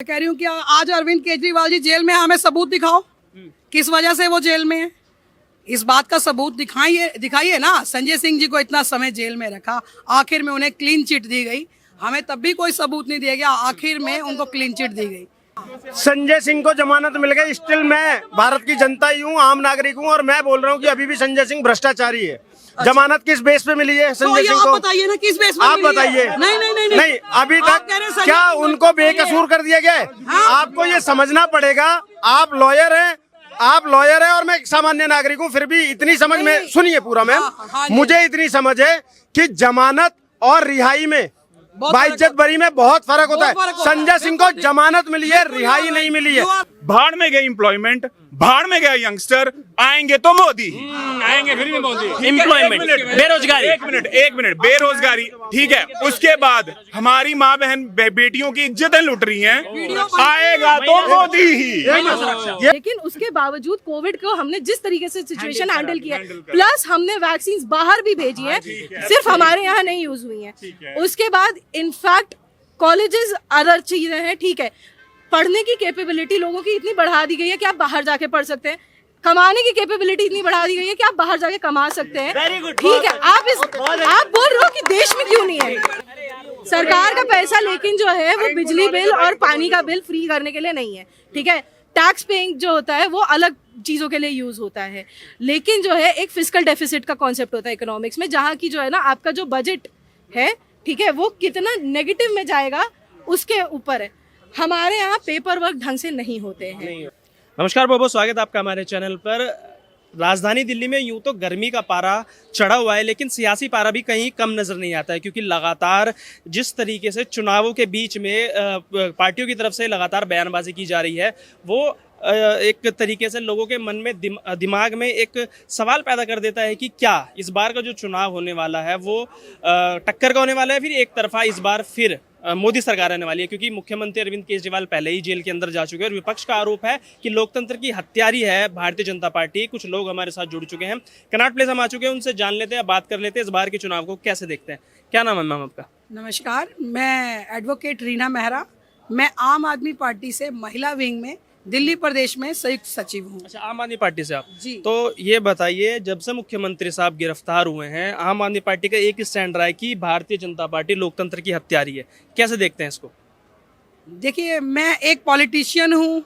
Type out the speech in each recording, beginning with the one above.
मैं कह रही हूँ कि आज अरविंद केजरीवाल जी जेल में हैं, हमें सबूत दिखाओ किस वजह से वो जेल में है। इस बात का सबूत दिखाइए ना। संजय सिंह जी को इतना समय जेल में रखा, आखिर में उन्हें क्लीन चिट दी गई। हमें तब भी कोई सबूत नहीं दिया गया, आखिर में उनको क्लीन चिट दी गई। संजय सिंह को जमानत मिल गई। स्टिल मैं भारत की जनता ही हूँ, आम नागरिक हूँ, और मैं बोल रहा हूँ कि अभी भी संजय सिंह भ्रष्टाचारी है। जमानत किस बेस पे मिली है संजय सिंह को? आप बताइए ना किस बेस पे आप मिली है? बताइए। नहीं, अभी तक क्या उनको बेकसूर कर दिया गया है? आपको ये समझना पड़ेगा। आप लॉयर हैं और मैं एक सामान्य नागरिक हूँ, फिर भी इतनी समझ में सुनिए पूरा मैम। मुझे इतनी समझ है कि जमानत और रिहाई में बाइज्जत बरी में बहुत फर्क होता है। संजय सिंह को जमानत मिली है, रिहाई नहीं मिली है। भाड़ में गई एम्प्लॉयमेंट, भाड़ में गया यंगस्टर, आएंगे तो मोदी आएंगे, फिर भी मोदी। एम्प्लॉयमेंट, बेरोजगारी, एक मिनट बेरोजगारी ठीक है। उसके बाद हमारी माँ बहन बेटियों की इज्जतें लुट रही हैं, आएगा तो मोदी ही। लेकिन उसके बावजूद कोविड को हमने जिस तरीके से सिचुएशन हैंडल किया, प्लस हमने वैक्सीन बाहर भी भेजी है, सिर्फ हमारे यहाँ नहीं यूज हुई है। उसके बाद इनफैक्ट कॉलेजेस अदर चीजें हैं, ठीक है, पढ़ने की कैपेबिलिटी लोगों की इतनी बढ़ा दी गई है कि आप बाहर जाके पढ़ सकते हैं। कमाने की कैपेबिलिटी इतनी बढ़ा दी गई है कि आप बाहर जाके कमा सकते हैं। ठीक है, आप बोल रहे हो कि देश में क्यों नहीं है सरकार का पैसा, लेकिन जो है वो बिजली बिल और पानी का बिल फ्री करने के लिए नहीं है। ठीक है, टैक्स पेइंग जो होता है वो अलग चीजों के लिए यूज होता है, लेकिन जो है एक फिस्कल डेफिसिट का कॉन्सेप्ट होता है इकोनॉमिक्स में, जहाँ की जो है ना आपका जो बजट है, ठीक है, वो कितना नेगेटिव में जाएगा उसके ऊपर है। हमारे यहाँ पेपर वर्क ढंग से नहीं होते हैं। नमस्कार, बहुत बहुत स्वागत है आपका हमारे चैनल पर। राजधानी दिल्ली में यूं तो गर्मी का पारा चढ़ा हुआ है, लेकिन सियासी पारा भी कहीं कम नज़र नहीं आता है, क्योंकि लगातार जिस तरीके से चुनावों के बीच में पार्टियों की तरफ से लगातार बयानबाजी की जा रही है, वो एक तरीके से लोगों के मन में दिमाग में एक सवाल पैदा कर देता है कि क्या इस बार का जो चुनाव होने वाला है वो टक्कर का होने वाला है, फिर एक तरफा इस बार फिर मोदी सरकार आने वाली है। क्योंकि मुख्यमंत्री अरविंद केजरीवाल पहले ही जेल के अंदर जा चुके हैं और विपक्ष का आरोप है कि लोकतंत्र की हत्यारी है भारतीय जनता पार्टी। कुछ लोग हमारे साथ जुड़ चुके हैं, कनॉट प्लेस हम आ चुके हैं, उनसे जान लेते हैं, बात कर लेते हैं, इस बार के चुनाव को कैसे देखते हैं। क्या नाम है मैम आपका? नमस्कार, मैं एडवोकेट रीना मेहरा, मैं आम आदमी पार्टी से महिला विंग में दिल्ली प्रदेश में संयुक्त सचिव हूँ। अच्छा, आम आदमी पार्टी से आप जी। तो ये बताइए, जब से मुख्यमंत्री साहब गिरफ्तार हुए हैं, आम आदमी पार्टी का एक स्टैंड रहा है कि भारतीय जनता पार्टी लोकतंत्र की हत्यारी है। कैसे देखते हैं इसको? देखिए, मैं एक पॉलिटिशियन हूँ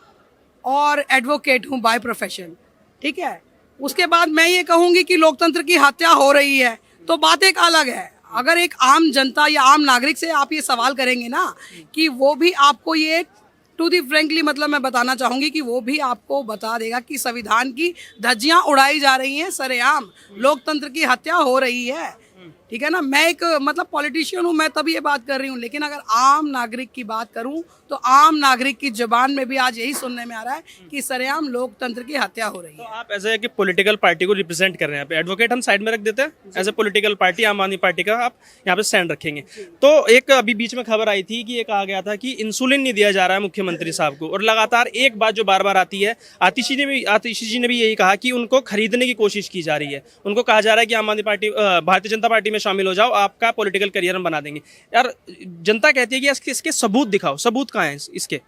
और एडवोकेट हूँ बाय प्रोफेशन, ठीक है। उसके बाद मैं ये कहूँगी कि लोकतंत्र की हत्या हो रही है तो बात एक अलग है। अगर एक आम जनता या आम नागरिक से आप ये सवाल करेंगे ना कि वो भी आपको ये टू दी फ्रेंकली मतलब मैं बताना चाहूँगी कि वो भी आपको बता देगा कि संविधान की धज्जियाँ उड़ाई जा रही हैं सरेआम, लोकतंत्र की हत्या हो रही है, ठीक है ना। मैं एक मतलब पॉलिटिशियन हूँ, मैं तभी ये बात कर रही हूँ, लेकिन अगर आम नागरिक की बात करूँ तो आम नागरिक की जुबान में भी आज यही सुनने में आ रहा है कि सरेआम लोकतंत्र की हत्या हो रही है। तो आप एज ए पॉलिटिकल पार्टी को रिप्रेजेंट कर रहे हैं, एडवोकेट हम साइड में रख देते हैं, एज ए पॉलिटिकल पार्टी आम आदमी पार्टी का आप यहाँ पे स्टैंड रखेंगे। तो एक अभी बीच में खबर आई थी कि ये कहा गया था कि इंसुलिन नहीं दिया जा रहा है मुख्यमंत्री साहब को, और लगातार एक बात जो बार बार आती है, आतिशी जी ने भी यही कहा कि उनको खरीदने की कोशिश की जा रही है। उनको कहा जा रहा है कि आम आदमी पार्टी भारतीय जनता पार्टी में शामिल हो जाओ, आपका पॉलिटिकल करियर हम बना देंगे। यार, जनता कहती है कि इसके सबूत दिखाओ, सबूत कहाँ है इसके?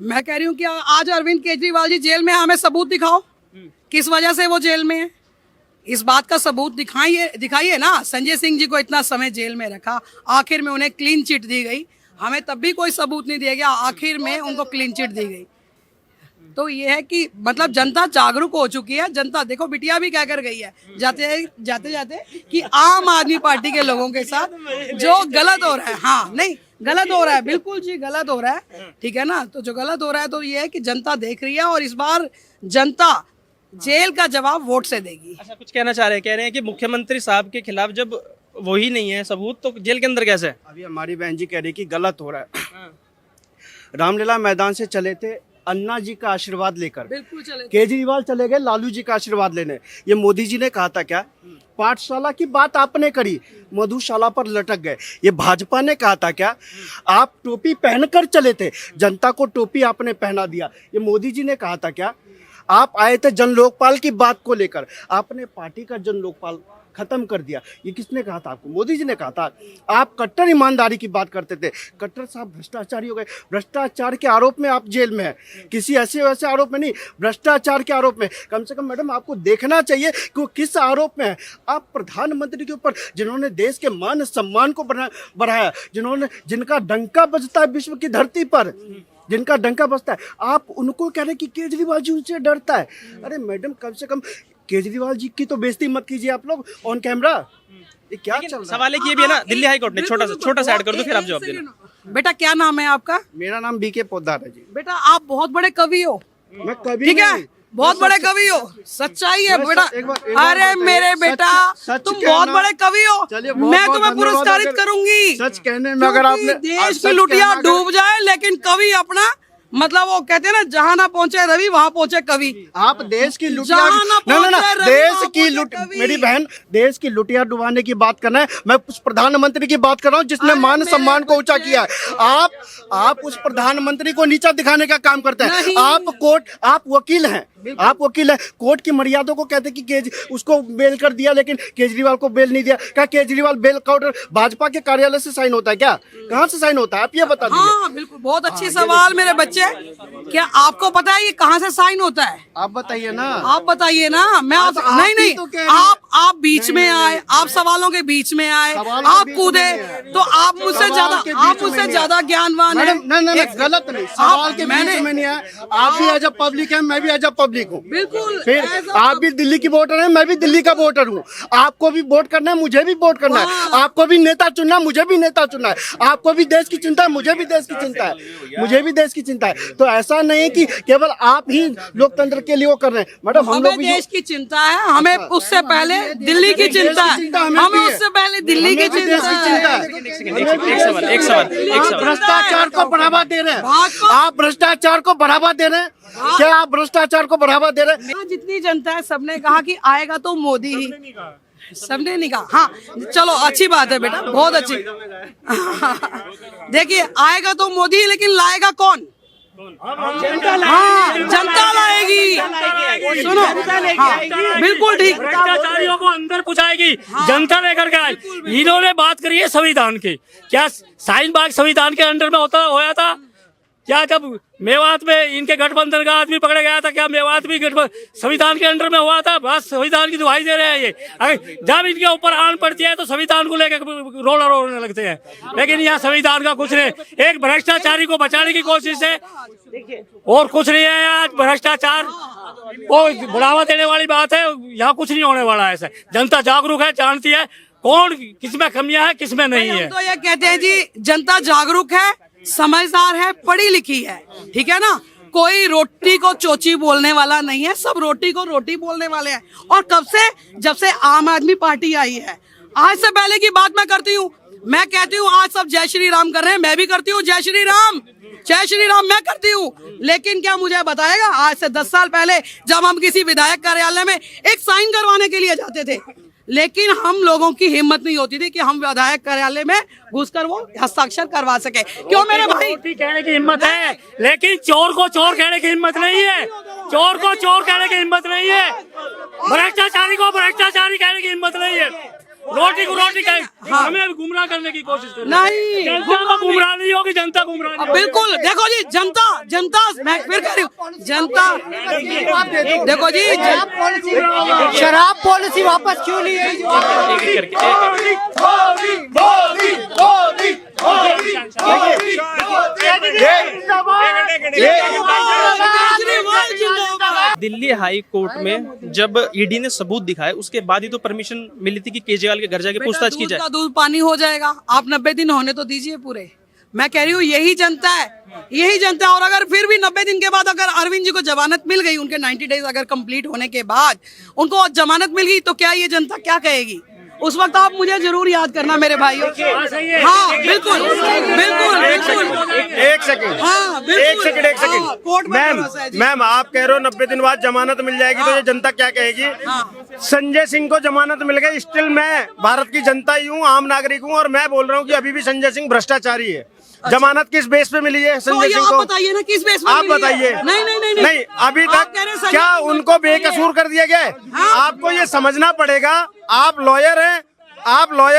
मैं कह रही हूँ कि आज अरविंद केजरीवाल जी जेल में हैं, हमें सबूत दिखाओ किस वजह से वो जेल में है। इस बात का सबूत दिखाइए ना। संजय सिंह जी को इतना समय जेल में रखा, आखिर में उन्हें क्लीन चिट दी गई। हमें तब भी कोई सबूत नहीं दिया गया, आखिर में उनको क्लीन चिट दी गई। तो ये है कि मतलब जनता जागरूक हो चुकी है। जनता देखो, बिटिया भी कह कर गई है जाते जाते कि आम आदमी पार्टी के लोगों के साथ जो गलत हो रहा है, हाँ नहीं गलत हो रहा है, बिल्कुल जी गलत हो रहा है, ठीक है ना। तो जो गलत हो रहा है तो ये है कि जनता देख रही है और इस बार जनता जेल का जवाब वोट से देगी। अच्छा, कुछ कहना चाह रहे हैं? कह रहे हैं कि मुख्यमंत्री साहब के खिलाफ जब वही नहीं है सबूत, तो जेल के अंदर कैसे? अभी हमारी बहन जी कह रही कि गलत हो रहा है। रामलीला मैदान से चले थे अन्ना जी का आशीर्वाद लेकर, बिल्कुल चले। केजरीवाल चले गए लालू जी का आशीर्वाद लेने। ये मोदी जी ने कहा था क्या? पाठशाला की बात आपने करी, मधुशाला पर लटक गए। ये भाजपा ने कहा था क्या? आप टोपी पहनकर चले थे, जनता को टोपी आपने पहना दिया। ये मोदी जी ने कहा था क्या? आप आए थे जन लोकपाल की बात को लेकर, आपने पार्टी का जन लोकपाल खत्म कर दिया। ये किसने कहा था आपको? मोदी जी ने कहा था। आप कट्टर ईमानदारी की बात करते थे, कट्टर साहब भ्रष्टाचारी हो गए। भ्रष्टाचार के आरोप में आप जेल में हैं, किसी ऐसे वैसे आरोप में नहीं, भ्रष्टाचार के आरोप में। कम से कम मैडम आपको देखना चाहिए कि वो किस आरोप में है। आप प्रधानमंत्री के ऊपर, जिन्होंने देश के मान सम्मान को बढ़ाया, जिनका डंका बजता है विश्व की धरती पर, जिनका डंका बजता है, आप उनको कह रहे हैं कि केजरीवाल जी उनसे डरता है। अरे मैडम, कम से कम केजरीवाल जी की तो बेइज्जती मत कीजिए आप लोग ऑन कैमरा। ये क्या चल रहा है? सवाल है कि ये भी है ना, दिल्ली हाई कोर्ट ने छोटा सा ऐड कर दो, फिर आप जवाब देना। बेटा क्या नाम है आपका? मेरा नाम बीके पोद्दार है जी। बेटा आप बहुत बड़े कवि हो, मैं कभी ठीक है, नहीं। बहुत बड़े कवि हो, सच्चाई है मैं बेटा। एक बार अरे बताइए, मेरे बेटा, सच तुम कहना- बहुत बड़े कवि हो, चलिए, बहुत मैं बहुत तुम्हें धन्यवाद। पुरस्कारित अगर करूंगी। सच कहने में अगर क्योंकि आपने देश सच की लुटिया कहना अगर- डूब जाए, लेकिन कवि अपना मतलब वो कहते हैं ना, जहां ना पहुंचे रवि वहां पहुंचे कवि। आप देश की लुटिया जहां ना पहुंचे रवि, देश वहां की पहुंचे लुट कवि। मेरी बहन, देश की लुटिया डुबाने की बात करना है। मैं उस प्रधानमंत्री की बात कर रहा हूँ जिसने अरे मान मेरे सम्मान को ऊंचा बच्चे। किया है। आप उस प्रधानमंत्री को नीचा दिखाने का काम करते हैं। नहीं। आप वकील हैं, आप वकील हैं, कोर्ट की मर्यादा को कहते हैं कि उसको बेल कर दिया, लेकिन केजरीवाल को बेल नहीं दिया। क्या केजरीवाल बेल का ऑर्डर भाजपा के कार्यालय से साइन होता है क्या? कहाँ से साइन होता है? आप ये बता दीजिए। हाँ बिल्कुल, बहुत अच्छी सवाल मेरे बच्चे। क्या आपको पता है ये कहाँ से साइन होता है? आप बताइए ना। आप बताइए ना। मैं आप आप नहीं ही नहीं तो कह रही हैं। आप बीच में आए, आप सवालों के बीच में आए, सवाल के आप बीच कूदे, में नहीं आए। तो आप मुझसे सवाल ज्यादा, के बीच आप में मुझसे नहीं ज्यादा ज्ञानवान है। मैडम नहीं, गलत नहीं, सवाल के बीच में नहीं है। आप भी एज अ पब्लिक है, मैं भी एज अ पब्लिक हूँ। बिल्कुल, फिर as a आप भी दिल्ली की वोटर हैं, मैं भी दिल्ली का वोटर हूँ। आपको भी वोट करना है, मुझे भी वोट करना है। आपको भी नेता चुनना है, मुझे भी नेता चुनना है। आपको भी देश की चिंता है, मुझे भी देश की चिंता है, मुझे भी देश की चिंता है। तो ऐसा नहीं है कि केवल आप ही लोकतंत्र के लिए वो कर रहे हैं। मैडम हम हमें लोग भी देश की चिंता है, हमें उससे पहले दिल्ली की चिंता है, हमें उससे पहले दिल्ली की चिंता है। एक सवाल आप भ्रष्टाचार को बढ़ावा दे रहे हैं। आप भ्रष्टाचार को बढ़ावा दे रहे हैं। क्या आप भ्रष्टाचार को बढ़ावा दे रहे हैं? यहाँ जितनी जनता है, सबने कहा कि आएगा तो मोदी ही, सबने नहीं कहा। हाँ चलो, अच्छी बात है बेटा, बहुत अच्छी। देखिए, आएगा तो मोदी ही, लेकिन लाएगा कौन? हाँ, जनता लाएगी। सुनो, हाँ, बिल्कुल ठीक। भ्रष्टाचारियों को अंदर पहुंचाएगी, जनता लेकर के आएगी। इन्होंने बात करी है संविधान की। क्या शाहीन बाग संविधान के अंडर में होया था क्या? जब मेवात में इनके गठबंधन का आदमी पकड़ा गया था, क्या मेवात भी संविधान के अंडर में हुआ था? बस संविधान की दुहाई दे रहे हैं ये। जब इनके ऊपर आन पड़ती है तो संविधान को लेकर रोने लगते हैं, लेकिन यहाँ संविधान का कुछ नहीं। एक भ्रष्टाचारी को बचाने की कोशिश है और कुछ नहीं है। आज भ्रष्टाचार वो बढ़ावा देने वाली बात है, यहाँ कुछ नहीं होने वाला है। ऐसा जनता जागरूक है, जानती है कौन किसमें कमियां है, किसमें नहीं है। हम तो ये कहते हैं जी, जनता जागरूक है, समझदार है, पढ़ी लिखी है, ठीक है ना। कोई रोटी को चोची बोलने वाला नहीं है, सब रोटी को रोटी बोलने वाले हैं। और कब से? जब से आम आदमी पार्टी आई है। आज से पहले की बात मैं करती हूँ, मैं कहती हूँ आज सब जय श्री राम कर रहे हैं, मैं भी करती हूँ जय श्री राम, जय श्री राम मैं करती हूँ। लेकिन क्या मुझे बताएगा, आज से 10 साल पहले जब हम किसी विधायक कार्यालय में एक साइन करवाने के लिए जाते थे, लेकिन हम लोगों की हिम्मत नहीं होती थी कि हम विधायक कार्यालय में घुसकर वो हस्ताक्षर करवा सके। क्यों मेरे भाई? कहने की हिम्मत है, लेकिन चोर को चोर कहने की हिम्मत नहीं है। चोर को चोर कहने की हिम्मत नहीं है। भ्रष्टाचारी को भ्रष्टाचारी कहने की हिम्मत नहीं है। रोटी को रोटी कहे, हमें गुमराह करने की कोशिश कर नहीं, जनता को गुमराह नहीं होगी, जनता गुमराह नहीं होगी। बिल्कुल। देखो जी, जनता मैं फिर कह रही हूँ, जनता देखो जी, शराब पॉलिसी वापस क्यों ली? दिल्ली हाई कोर्ट में जब ईडी ने सबूत दिखाए, उसके बाद ही तो परमिशन मिली थी कि केजरीवाल के घर जाके पूछताछ की दूध जाए। का दूध पानी हो जाएगा। आप 90 दिन होने तो दीजिए पूरे। मैं कह रही हूँ यही जनता है, यही जनता है। और अगर फिर भी 90 दिन के बाद अगर अरविंद जी को जमानत मिल गई, उनके 90 डेज अगर कंप्लीट होने के बाद उनको जमानत मिल गई, तो क्या ये जनता क्या कहेगी? उस वक्त आप मुझे जरूर याद करना मेरे भाइयों। हाँ बिल्कुल बिल्कुल बिल्कुल। एक सेकंड, हाँ बिल्कुल। एक सेकंड। मैम आप कह रहे हो 90 दिन बाद जमानत मिल जाएगी, तो ये जनता क्या कहेगी? संजय सिंह को जमानत मिल गई, स्टिल मैं भारत की जनता ही हूँ, आम नागरिक हूँ, और मैं बोल रहा हूँ कि अभी भी संजय सिंह भ्रष्टाचारी है। जमानत किस बेस पे मिली है संजय सिंह आप को? बताइए ना किस बेस पे आप मिली है? बताइए। नहीं, अभी आप तक कह रहे हैं संजय क्या सिंह उनको बेकसूर कर दिया गया है? आपको ये समझना पड़ेगा, आप लॉयर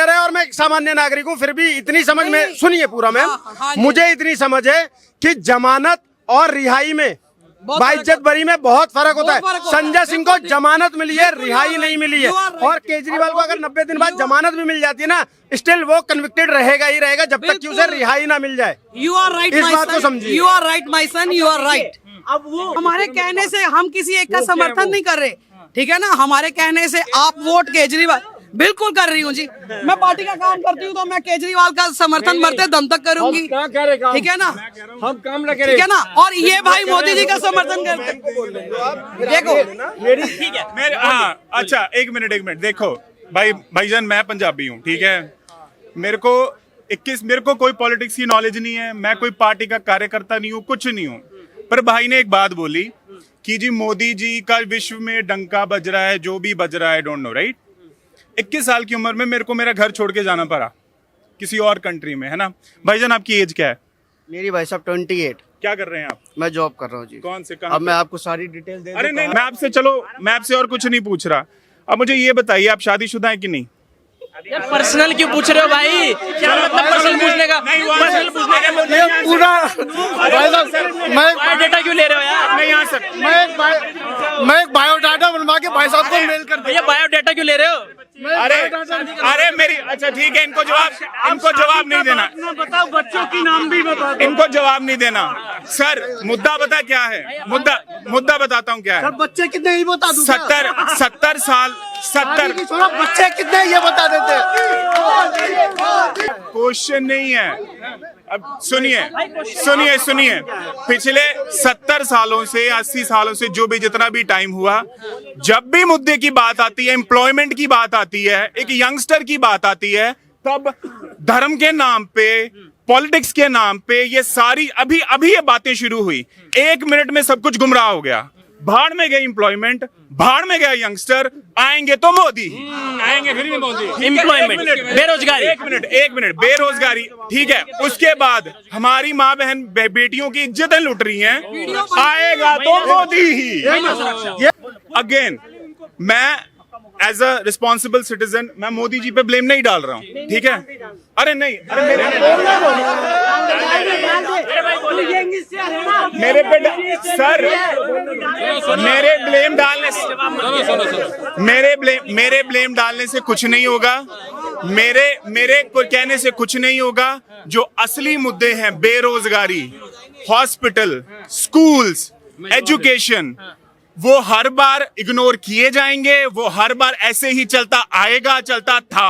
हैं और मैं एक सामान्य नागरिक हूँ, फिर भी इतनी समझ में सुनिए पूरा मैम, हाँ जी। मुझे इतनी समझ है कि जमानत और रिहाई में बहुत बाइज्जत बरी में बहुत फर्क होता है। बहुत फर्क होता है। संजय सिंह को जमानत मिली है, रिहाई नहीं मिली है। You are right. और केजरीवाल को अगर 90 दिन बाद जमानत भी मिल जाती है ना, स्टिल वो कन्विक्टेड रहेगा ही रहेगा जब तक कि उसे बिल्कुल। रिहाई ना मिल जाए। यू आर राइट इस माई बात को सन, समझिए। You are right my son, you are right. अब वो हमारे कहने से हम किसी एक का समर्थन नहीं कर रहे, ठीक है ना। हमारे कहने से आप वोट केजरीवाल, बिल्कुल कर रही हूँ जी। मैं पार्टी का काम करती हूँ तो मैं केजरीवाल का समर्थन मरते दम तक करूंगी, ठीक है ना। हम काम न ठीक है ना। और ये भाई मोदी जी का समर्थन करते, देखो ठीक है हाँ अच्छा एक मिनट देखो भाईजान, मैं पंजाबी हूँ, ठीक है। मेरे को कोई पॉलिटिक्स की नॉलेज नहीं है, मैं कोई पार्टी का कार्यकर्ता नहीं हूँ, कुछ नहीं हूँ। पर भाई ने एक बात बोली कि जी मोदी जी का विश्व में डंका बज रहा है, जो भी बज रहा है, डोंट नो राइट। 21 साल की उम्र में मेरे को मेरा घर छोड़ के जाना पड़ा किसी और कंट्री में, है ना। भाईजान आपकी एज क्या है? मेरी भाई साहब 28। क्या कर रहे हैं आप? मैं जॉब कर रहा हूँ जी। कौन से काम? अब मैं आपको सारी डिटेल दे अरे नहीं, मैं आपसे और कुछ नहीं पूछ रहा। अब मुझे ये बताइए, आप शादीशुदा हैं कि नहीं? पर्सनल क्यों पूछ रहे हो भाई? क्या मतलब पर्सनल पूछने का? पर्सनल पूछने का ये पूरा भाई साहब मैं डेटा क्यों ले रहे हो यार? नहीं आ सकता। मैं एक बायोडाटा बनवा के भाई साहब को मेल कर भैया बायोडाटा क्यों ले रहे हो? अरे मेरी अच्छा ठीक है, इनको जवाब नहीं देना। बताओ, बच्चों की नाम भी बताओ। इनको जवाब नहीं देना। सर मुद्दा बता क्या है? मुद्दा बताता हूँ क्या है। बच्चे कितने ये बता दूं। 70 साल 70 बच्चे कितने ये बता देते। क्वेश्चन नहीं है। अब सुनिए पिछले 70 सालों से 80 सालों से जो भी जितना भी टाइम हुआ, जब भी मुद्दे की बात आती है, एम्प्लॉयमेंट की बात आती है, एक यंगस्टर की बात आती है, तब धर्म के नाम पे, पॉलिटिक्स के नाम पे ये सारी अभी ये बातें शुरू हुई। 1 मिनट में सब कुछ गुमराह हो गया। भाड़ में गई एम्प्लॉयमेंट, भाड़ में गया यंगस्टर, आएंगे तो मोदी ही आएंगे, फिर भी मोदी। एम्प्लॉयमेंट, बेरोजगारी। एक मिनट बेरोजगारी, ठीक है। उसके बाद हमारी माँ बहन बेटियों की इज्जतें लुट रही हैं, आएगा तो मोदी ही। अगेन मैं एज अ रिस्पॉन्सिबल सिटीजन मैं मोदी जी पे ब्लेम नहीं डाल रहा हूँ, ठीक है। अरे नहीं, मेरे पे सर मेरे ब्लेम डालने से कुछ नहीं होगा, मेरे को कहने से कुछ नहीं होगा। जो असली मुद्दे हैं, बेरोजगारी, हॉस्पिटल, स्कूल्स, एजुकेशन, वो हर बार इग्नोर किए जाएंगे, वो हर बार ऐसे ही चलता आएगा, चलता था।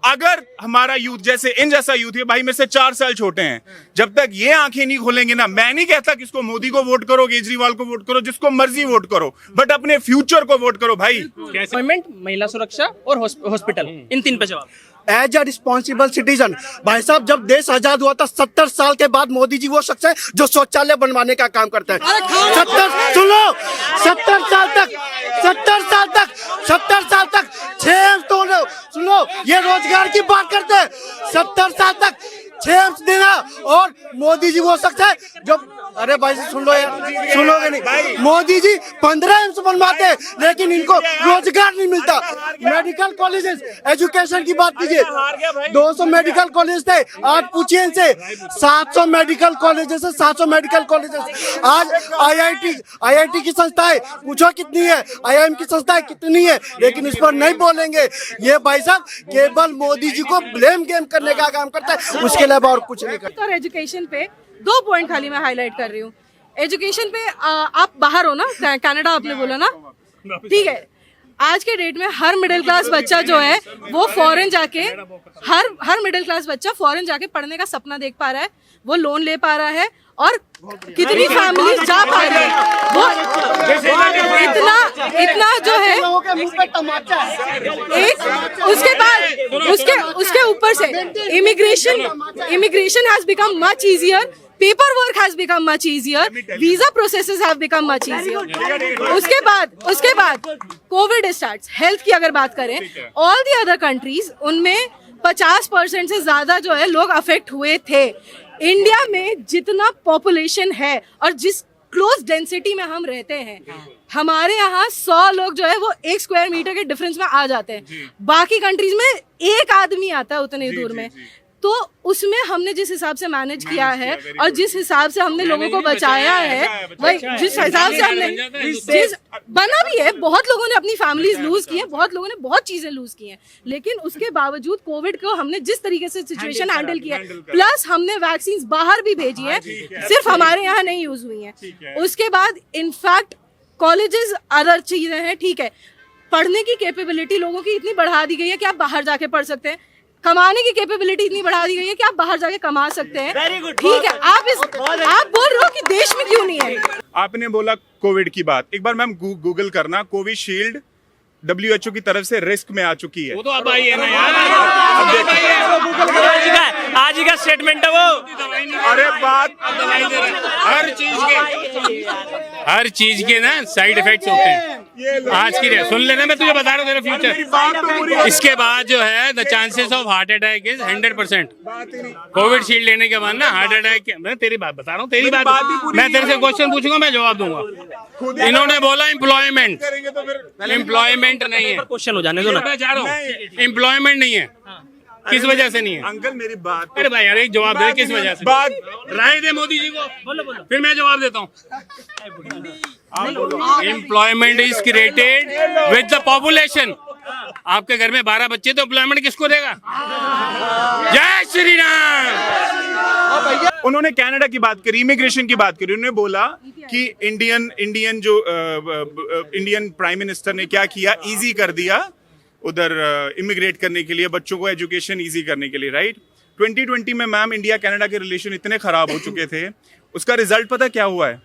अगर हमारा यूथ इन जैसा यूथ है, भाई मेरे से 4 साल छोटे हैं, जब तक ये आंखें नहीं खोलेंगे ना, मैं नहीं कहता किसको मोदी को वोट करो, केजरीवाल को वोट करो, जिसको मर्जी वोट करो, बट अपने फ्यूचर को वोट करो भाई। एम्प्लॉयमेंट, महिला सुरक्षा और हॉस्पिटल, इन 3 पे जवाब। एज अ रिस्पॉन्सिबल सिटीजन भाई साहब, जब देश आजाद हुआ था 70 साल के बाद मोदी जी वो शख्स है जो शौचालय बनवाने का काम करता है। 70 साल तक 6 तो सुनो, ये रोजगार की बात करते हैं। 70 साल तक 6 एम्स देना, और मोदी जी वो शख्स है जो, अरे भाई सुन लो यार, सुनोगे नहीं। मोदी जी 15 एम्स बनवाते हैं, लेकिन इनको रोजगार नहीं मिलता। मेडिकल कॉलेजेस, एजुकेशन की बात कीजिए, 200 मेडिकल कॉलेज थे, आज पूछिए इनसे 700 मेडिकल कॉलेजेस है, 700 मेडिकल कॉलेजेस। आज IIT की संस्थाएं पूछो कितनी है, IIM की संस्थाएं कितनी है, लेकिन इस पर नहीं बोलेंगे। ये भाई साहब केवल मोदी जी को ब्लेम गेम करने का काम करता है, उसके अलावा और कुछ नहीं करता। और एजुकेशन पे 2 पॉइंट खाली मैं हाईलाइट कर रही हूँ। एजुकेशन पे आप बाहर हो ना, कनाडा आपने बोला ना, ठीक है। आज के डेट में हर मिडिल क्लास बच्चा जो है वो फॉरेन जाके, हर मिडिल क्लास बच्चा फॉरेन जाके पढ़ने का सपना देख पा रहा है, वो लोन ले पा रहा है, और कितनी फैमिली जा पा रही है, वो इतना जो है। एक उसके बाद उसके ऊपर से immigration has become much easier, paperwork has become much easier, visa processes have become much easier. उसके बाद कोविड स्टार्ट्स। हेल्थ की अगर बात करें, ऑल दी अदर कंट्रीज, उनमें 50% से ज्यादा जो है लोग अफेक्ट हुए थे। इंडिया में जितना पॉपुलेशन है और जिस क्लोज डेंसिटी में हम रहते हैं, हमारे यहाँ 100 लोग जो है वो 1 स्क्वायर मीटर के डिफरेंस में आ जाते हैं। बाकी कंट्रीज में एक आदमी आता है उतने दूर में। तो उसमें हमने जिस हिसाब से मैनेज किया है और जिस हिसाब से हमने लोगों को बचाया है, वही जिस हिसाब से हमने जिस बना भी है, बहुत लोगों ने अपनी फैमिलीज लूज की है, बहुत लोगों ने बहुत चीजें लूज की हैं, लेकिन उसके बावजूद कोविड को हमने जिस तरीके से सिचुएशन हैंडल किया, प्लस हमने वैक्सीन बाहर भी भेजी है, सिर्फ हमारे यहाँ नहीं यूज हुई है। उसके बाद इनफैक्ट कॉलेजेस अदर चीजें हैं, ठीक है, पढ़ने की कैपेबिलिटी लोगों की इतनी बढ़ा दी गई है कि आप बाहर जाके पढ़ सकते हैं, कमाने की कैपेबिलिटी इतनी बढ़ा दी गई है कि आप बाहर जाके कमा सकते हैं। ठीक है, आप बोल रहे हो कि देश में क्यों नहीं है। आपने बोला कोविड की बात, एक बार मैम गूगल करना, कोविशील्ड WHO की तरफ से रिस्क में आ चुकी है। वो तो अब आई है ना यार, आज ही का स्टेटमेंट है वो। अरे बात हर चीज के ना साइड इफेक्ट्स होते हैं। आज की सुन लेना, मैं तुझे बता रहा हूँ तेरा फ्यूचर। इसके बाद जो है the chances of heart attack is 100%। Covid shield लेने के बाद ना हार्ट अटैक, मैं तेरी बात बता रहा हूँ, तेरी बात मैं तेरे से क्वेश्चन पूछूंगा, मैं जवाब दूंगा। इन्होंने बोला एम्प्लॉयमेंट नहीं है, क्वेश्चन हो जाने दो ना। मैं जा रहा हूँ, एम्प्लॉयमेंट नहीं है, किस वजह से नहीं है? अंकल मेरी बात, अरे भाई यार एक जवाब दे, किस वजह से? बात राय दे मोदी जी को, फिर मैं जवाब देता हूँ। Employment is created with the population. आपके घर में 12 बच्चे, तो एम्प्लॉयमेंट किसको देगा? जय श्री राम। उन्होंने कनाडा की बात करी, इमिग्रेशन की बात करी। उन्होंने बोला कि इंडियन प्राइम मिनिस्टर ने क्या किया, इजी कर दिया उधर इमिग्रेट करने के लिए, बच्चों को एजुकेशन इजी करने के लिए, राइट। 2020 में मैम इंडिया कनाडा के रिलेशन इतने खराब हो चुके थे, उसका रिजल्ट पता क्या हुआ है?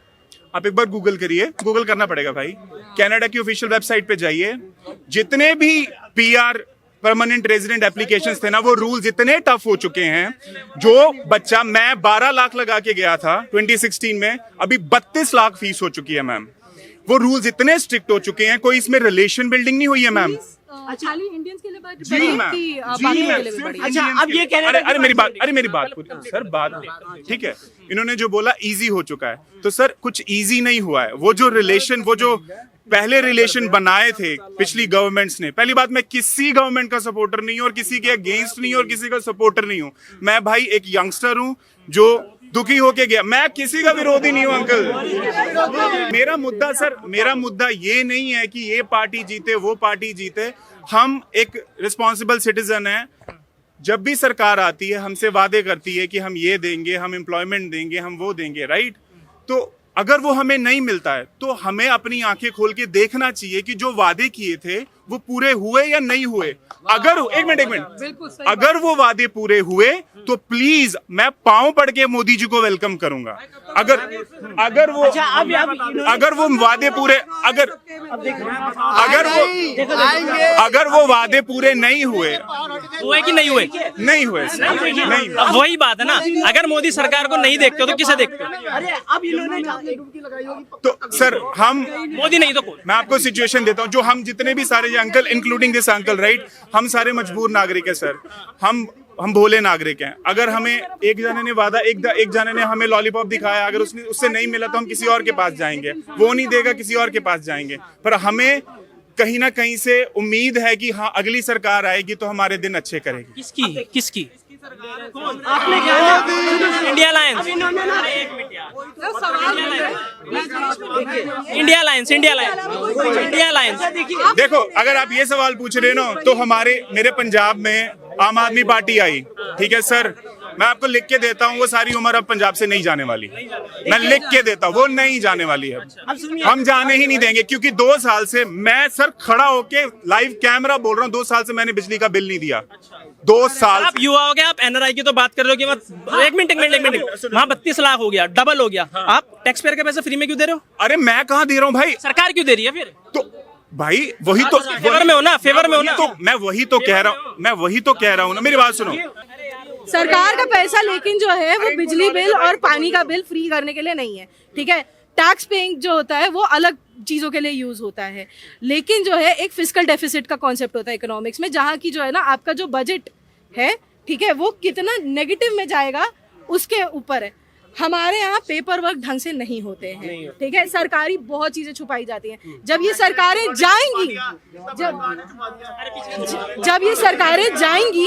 आप एक बार गूगल करिए, गूगल करना पड़ेगा भाई, कनाडा की ऑफिशियल वेबसाइट पे जाइए, जितने भी PR परमानेंट रेजिडेंट एप्लीकेशंस थे ना, वो रूल्स इतने टफ हो चुके हैं। जो बच्चा, मैं 12 लाख लगा के गया था 2016 में, अभी 32 लाख फीस हो चुकी है मैम। वो रूल्स इतने स्ट्रिक्ट हो चुके हैं, कोई इसमें रिलेशन बिल्डिंग नहीं हुई है मैम। खाली इंडियंस के लिए बड़ी जी मैम, कि जी बाकी मैम, के लिए भी बड़ी? अच्छा, अब ये कह अरे मेरी बात पूरी सर, बात ठीक है। इन्होंने जो बोला इजी हो चुका है, तो सर कुछ इजी नहीं हुआ है। वो जो पहले रिलेशन बनाए थे पिछली गवर्नमेंट्स ने, पहली बात, मैं किसी गवर्नमेंट का सपोर्टर नहीं हूं और किसी के अगेंस्ट नहीं हूं और किसी का सपोर्टर नहीं हूं। मैं भाई एक यंगस्टर हूं जो दुखी होके गया, मैं किसी का विरोधी नहीं हूं अंकल। मेरा मुद्दा ये नहीं है कि ये पार्टी जीते वो पार्टी जीते। हम एक रिस्पॉन्सिबल सिटीजन है। जब भी सरकार आती है, हमसे वादे करती है कि हम ये देंगे, हम एम्प्लॉयमेंट देंगे, हम वो देंगे, राइट। तो अगर वो हमें नहीं मिलता है, तो हमें अपनी आंखें खोल के देखना चाहिए कि जो वादे किए थे वो पूरे हुए या नहीं हुए। अगर एक मिनट, अगर वो वादे पूरे हुए तो प्लीज मैं पांव पड़ के मोदी जी को वेलकम करूंगा। अगर वो वादे पूरे, अगर वो वादे पूरे नहीं हुए कि नहीं हुए? नहीं हुए, नहीं। अब वही बात है ना, अगर मोदी सरकार को नहीं देखते हो तो किसे देखते हो? अरे अब इन्होंने तो सर हम मोदी नहीं तो कौन? मैं आपको सिचुएशन देता हूं, जो हम जितने भी सारे uncle, including this uncle, right, हम सारे मजबूर नागरिक है सर। हम भोले नागरिक हैं। अगर हमें एक जने ने वादा, एक जने ने हमें लॉलीपॉप दिखाया, अगर उससे नहीं मिला तो हम किसी और के पास जाएंगे, वो नहीं देगा किसी और के पास जाएंगे। पर हमें कहीं ना कहीं से उम्मीद है कि हाँ, अगली सरकार आएगी तो हमारे दिन अच्छे करेगी। किसकी? आपने क्या? India alliance, India alliance. देखो, अगर आप ये सवाल पूछ रहे हो ना, तो मेरे पंजाब में आम आदमी पार्टी आई, ठीक है सर, मैं आपको लिख के देता हूँ, वो सारी उम्र अब पंजाब से नहीं जाने वाली। मैं लिख के देता हूँ, वो नहीं जाने वाली है। हम जाने ही नहीं देंगे, क्योंकि 2 साल से मैं सर खड़ा होके लाइव कैमरा बोल रहा हूँ, 2 साल से मैंने बिजली का बिल नहीं दिया। 2 साल। आप युवा हो गया, आप NRI की तो बात कर रहे हो कि मत। एक मिनट, वहाँ 32 लाख हो गया, डबल हो गया। आप टैक्स पेयर के पैसे फ्री में क्यों दे रहे हो? अरे मैं कहाँ दे रहा हूँ भाई, सरकार क्यों दे रही है फिर? तो भाई वही तो फेवर में हो ना, फेवर में हो ना। तो मैं वही तो कह रहा हूँ ना, मेरी बात सुनो। सरकार का पैसा लेकिन जो है वो बिजली बिल और पानी का बिल फ्री करने के लिए नहीं है, ठीक है। टैक्स पेइंग जो होता है वो अलग चीजों के लिए यूज होता है, लेकिन जो है एक फिस्कल डेफिसिट का कॉन्सेप्ट होता है इकोनॉमिक्स में, जहाँ की जो है ना आपका जो बजट है, ठीक है, वो कितना नेगेटिव में जाएगा उसके ऊपर है। हमारे यहाँ पेपर वर्क ढंग से नहीं होते हैं, ठीक है, सरकारी बहुत चीजें छुपाई जाती हैं। जब ये सरकारें जाएंगी, जब ये सरकारें जाएंगी,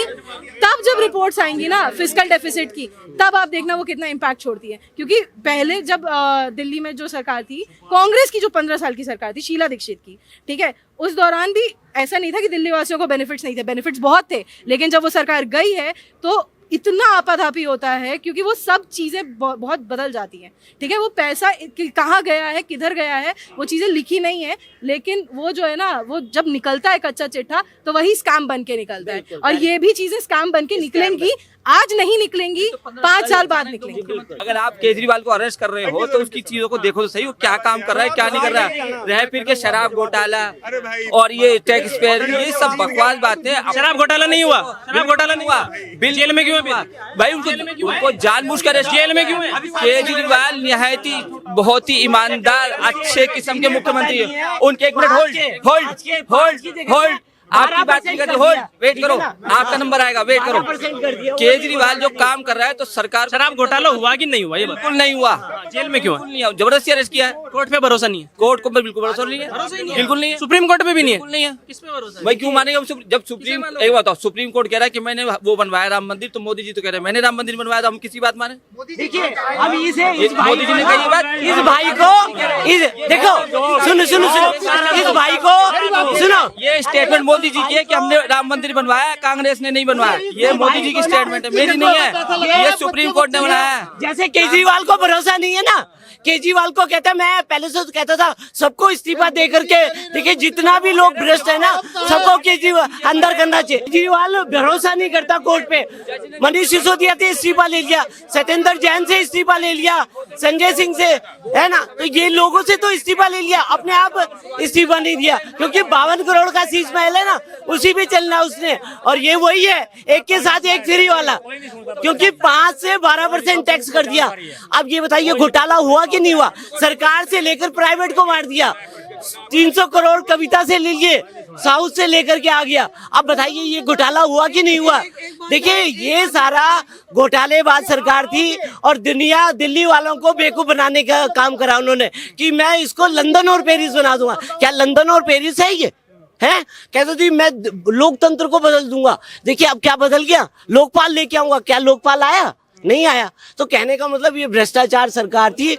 तब जब रिपोर्ट्स आएंगी ना फिस्कल डेफिसिट की, तब आप देखना वो कितना इम्पैक्ट छोड़ती है। क्योंकि पहले जब दिल्ली में जो सरकार थी, कांग्रेस की जो 15 साल की सरकार थी, शीला दीक्षित की, ठीक है, उस दौरान भी ऐसा नहीं था कि दिल्ली वासियों को बेनिफिट्स नहीं थे, बेनिफिट्स बहुत थे। लेकिन जब वो सरकार गई है तो इतना आपाधापी होता है, क्योंकि वो सब चीज़ें बहुत बदल जाती हैं, ठीक है। वो पैसा कहाँ गया है, किधर गया है, वो चीज़ें लिखी नहीं है, लेकिन वो जो है ना, वो जब निकलता है कच्चा चिट्ठा तो वही स्कैम बन के निकलता है। और ये भी चीज़ें स्कैम बन के निकलेंगी, आज नहीं निकलेंगी, 5 साल बाद निकलेंगी। अगर आप केजरीवाल को अरेस्ट कर रहे हो तो उसकी चीजों को देखो तो सही, वो क्या काम कर रहा है, क्या नहीं कर रहा है। रह फिर के शराब घोटाला और ये टैक्स पेयर, ये सब बकवास बातें। शराब घोटाला नहीं हुआ, शराब घोटाला नहीं हुआ, बिल जेल में क्यों है भाई? उनको जानबूझकर जेल में क्यों है? केजरीवाल निहायत ही बहुत ही ईमानदार अच्छे किस्म के मुख्यमंत्री है। उनके एक मिनट होल्ड आपकी बात नहीं करते, होल्ड, वेट करो, आपका नंबर आएगा, वेट करो। केजरीवाल जो काम कर रहा है तो सरकार, शराब घोटाला हुआ कि नहीं हुआ ये बिल्कुल नहीं हुआ। जेल में क्यों है? जबरदस्ती अरेस्ट किया है। कोर्ट पे भरोसा नहीं है? कोर्ट को बिल्कुल भरोसा नहीं है, बिल्कुल नहीं है। सुप्रीम कोर्ट पे भी नहीं है? बिल्कुल नहीं है। किस पे भरोसा है? भाई क्यों मानेगा? जब सुप्रीम, एक बताओ, सुप्रीम कोर्ट कह रहा है कि मैंने वो बनवाया राम मंदिर, तो मोदी जी तो कह रहे हैं मैंने राम मंदिर बनवाया, तो हम किसी बात माने? देखिए हम मोदी जी ने कही बात, इस भाई को देखो, सुनो सुनो सुनो, इस भाई को सुनो, ये स्टेटमेंट मोदी जी की है कि हमने राम मंदिर बनवाया, कांग्रेस ने नहीं बनवाया। ये मोदी जी की स्टेटमेंट है, मेरी नहीं है, ये सुप्रीम कोर्ट ने बनाया है। जैसे केजरीवाल को भरोसा नहीं है ना, केजरीवाल को कहता है, मैं पहले से तो कहता था सबको इस्तीफा दे करके, देखिए जितना भी लोग भ्रष्ट है ना, सबको केजरीवाल अंदर करना चाहिए। केजरीवाल भरोसा नहीं करता कोर्ट पे। मनीष सिसोदिया से इस्तीफा ले लिया, सत्येंद्र जैन से इस्तीफा ले लिया, संजय सिंह से, है ना, तो ये लोगों से तो इस्तीफा ले लिया, अपने आप इस्तीफा नहीं दिया, क्योंकि 52 करोड़ का शीश महल है ना, उसी पे चलना उसने। और ये वही है, एक के साथ एक फ्री वाला, क्योंकि 5 से 12% टैक्स कर दिया। अब ये बताइए घोटाला हुआ कि नहीं हुआ? सरकार से लेकर प्राइवेट को मार दिया। 300 करोड़ कविता से ले लिए, साउथ से लेकर के आ गया। अब बताइए ये घोटाला हुआ कि नहीं हुआ? देखिए ये सारा घोटालेबाज सरकार थी, और दुनिया दिल्ली वालों को बेवकूफ बनाने का काम करा उन्होंने कि मैं इसको लंदन और पेरिस बना दूंगा। क्या लंदन और पेरिस है ये? है कहते थी मैं लोकतंत्र को बदल दूंगा। देखिए अब क्या बदल गया, लोकपाल लेके आऊंगा। क्या लोकपाल आया? नहीं आया। तो कहने का मतलब ये भ्रष्टाचार सरकार थी,